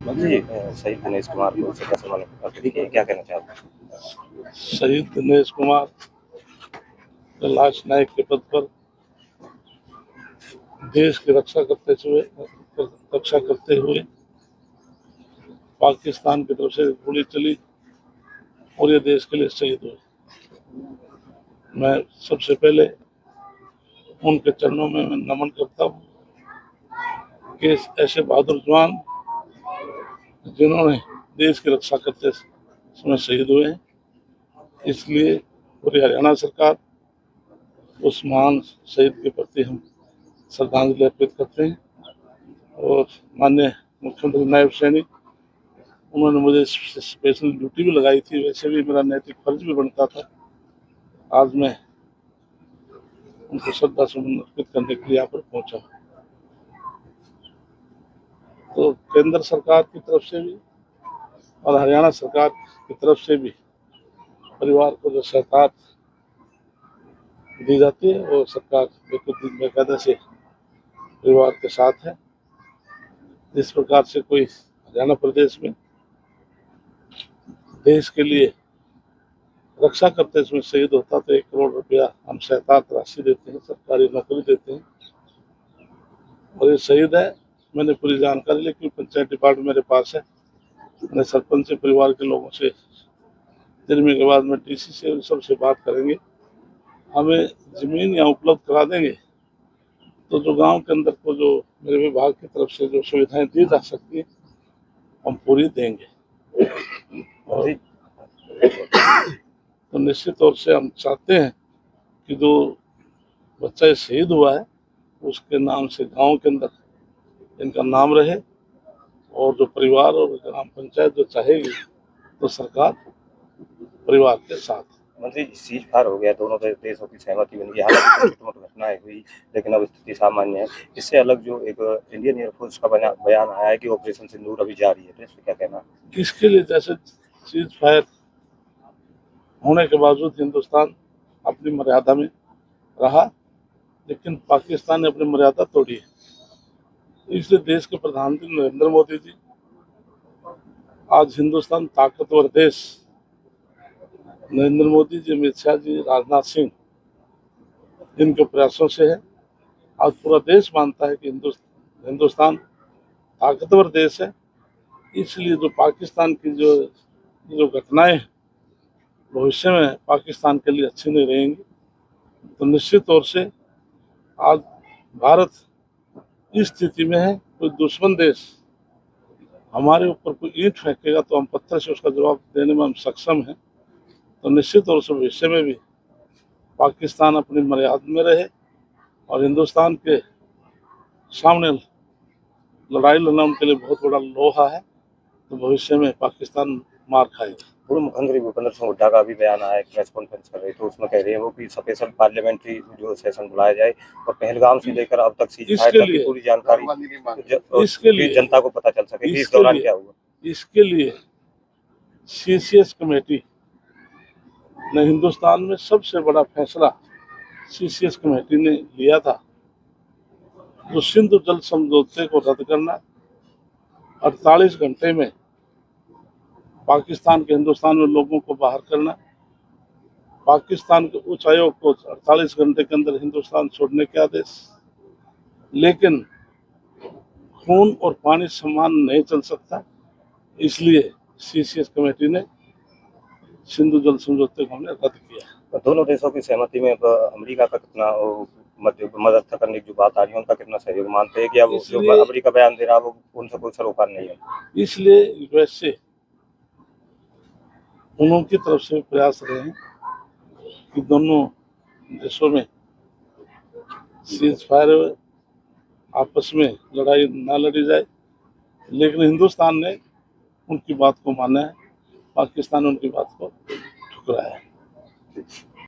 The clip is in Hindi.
जी, शहीद दिनेश कुमार को श्रद्धासुमन अर्पित किए, क्या कहना चाहते हैं? शहीद दिनेश कुमार लाश नायक के पद पर देश की रक्षा करते हुए पाकिस्तान की तरफ से गोली चली और ये देश के लिए शहीद हुए। मैं सबसे पहले उनके चरणों में नमन करता हूँ कि ऐसे बहादुर जवान जिन्होंने देश की रक्षा करते समय शहीद हुए हैं, इसलिए पूरी हरियाणा सरकार उस महान शहीद के प्रति हम श्रद्धांजलि अर्पित करते हैं। और माननीय मुख्यमंत्री नायब सैनिक, उन्होंने मुझे स्पेशल ड्यूटी भी लगाई थी, वैसे भी मेरा नैतिक फर्ज भी बनता था। आज मैं उनको श्रद्धासुमन अर्पित करने के लिए यहाँ पर पहुंचा। तो केंद्र सरकार की तरफ से भी और हरियाणा सरकार की तरफ से भी परिवार को जो सहकार दी जाती है वो सरकार बेकायदा से परिवार के साथ है। जिस प्रकार से कोई हरियाणा प्रदेश में देश के लिए रक्षा करते समय शहीद होता तो 1 करोड़ रुपया हम सहतात राशि देते हैं, सरकारी नौकरी देते हैं। और ये शहीद है, मैंने पूरी जानकारी ली क्योंकि पंचायत डिपार्टमेंट मेरे पास है। मैंने सरपंच से, परिवार के लोगों से निर्णय के बाद में डीसी से सबसे बात करेंगे, हमें जमीन यहाँ उपलब्ध करा देंगे तो जो गांव के अंदर को जो मेरे विभाग की तरफ से जो सुविधाएं दी जा सकती है हम पूरी देंगे। और तो निश्चित तौर से हम चाहते हैं कि जो बच्चा शहीद हुआ है उसके नाम से गांव के अंदर इनका नाम रहे, और जो परिवार और ग्राम पंचायत जो चाहेगी तो सरकार परिवार के साथ। मंत्री, सीज फायर हो गया, दोनों देशों की सहमति बन गई, हालांकि छोटी-मोटी घटनाएं हुई लेकिन अब स्थिति सामान्य है। इससे अलग जो एक इंडियन एयरफोर्स का बयान आया है कि ऑपरेशन सिंदूर अभी जारी है, तो इस पर क्या कहना है? इसके लिए जैसे सीज फायर होने के बावजूद हिंदुस्तान अपनी मर्यादा में रहा, लेकिन पाकिस्तान ने अपनी मर्यादा तोड़ी है। इसलिए देश के प्रधानमंत्री नरेंद्र मोदी जी, आज हिंदुस्तान ताकतवर देश, नरेंद्र मोदी जी, अमित शाह जी, राजनाथ सिंह, इनके प्रयासों से है। आज पूरा देश मानता है कि हिंदुस्तान ताकतवर देश है। इसलिए जो पाकिस्तान की जो घटनाएं भविष्य में पाकिस्तान के लिए अच्छी नहीं रहेंगी। तो निश्चित तौर से आज भारत इस स्थिति में है, कोई दुश्मन देश हमारे ऊपर कोई ईंट फेंकेगा तो हम पत्थर से उसका जवाब देने में हम सक्षम हैं। तो निश्चित तौर से भविष्य में भी पाकिस्तान अपनी मर्यादा में रहे और हिंदुस्तान के सामने लड़ाई लड़ना उनके लिए बहुत बड़ा लोहा है। तो भविष्य में पाकिस्तान मार खाएगा। पूर्व मुख्यमंत्री भूपेंद्र सिंह हुड्डा का भी बयान आया, प्रेस कॉन्फ्रेंस कर रहे थे, उसमें कह रहे हैं वो कि स्पेशल पार्लियामेंट्री जो सेशन बुलाया जाए और पहलगाम से लेकर अब तक सीज फायर तक की पूरी जानकारी इसके लिए जनता को पता चल सके कि इस दौरान क्या हुआ। इसके लिए सीसीएस कमेटी ने हिंदुस्तान में सबसे बड़ा फैसला सीसीएस कमेटी ने लिया था, जो सिंधु जल समझौते को रद्द करना, 48 घंटे में पाकिस्तान के हिंदुस्तान में लोगों को बाहर करना, पाकिस्तान के उच्च आयोग को 48 घंटे के अंदर हिंदुस्तान छोड़ने के आदेश। लेकिन खून और पानी समान नहीं चल सकता, इसलिए सीसीएस कमेटी ने सिंधु जल समझौते को हमने रद्द किया। दोनों देशों की सहमति में अमेरिका का कितना मदद करने की जो बात आ रही है, उनका कितना सहयोग मानते हैं कि अब जो अमेरिका बयान दे रहा है वो उनसे कोई सरोकार नहीं है? इसलिए यूएस से उनकी तरफ से प्रयास रहे हैं कि दोनों देशों में सीज फायर आपस में लड़ाई ना लड़ी जाए, लेकिन हिंदुस्तान ने उनकी बात को माना है, पाकिस्तान ने उनकी बात को ठुकराया है।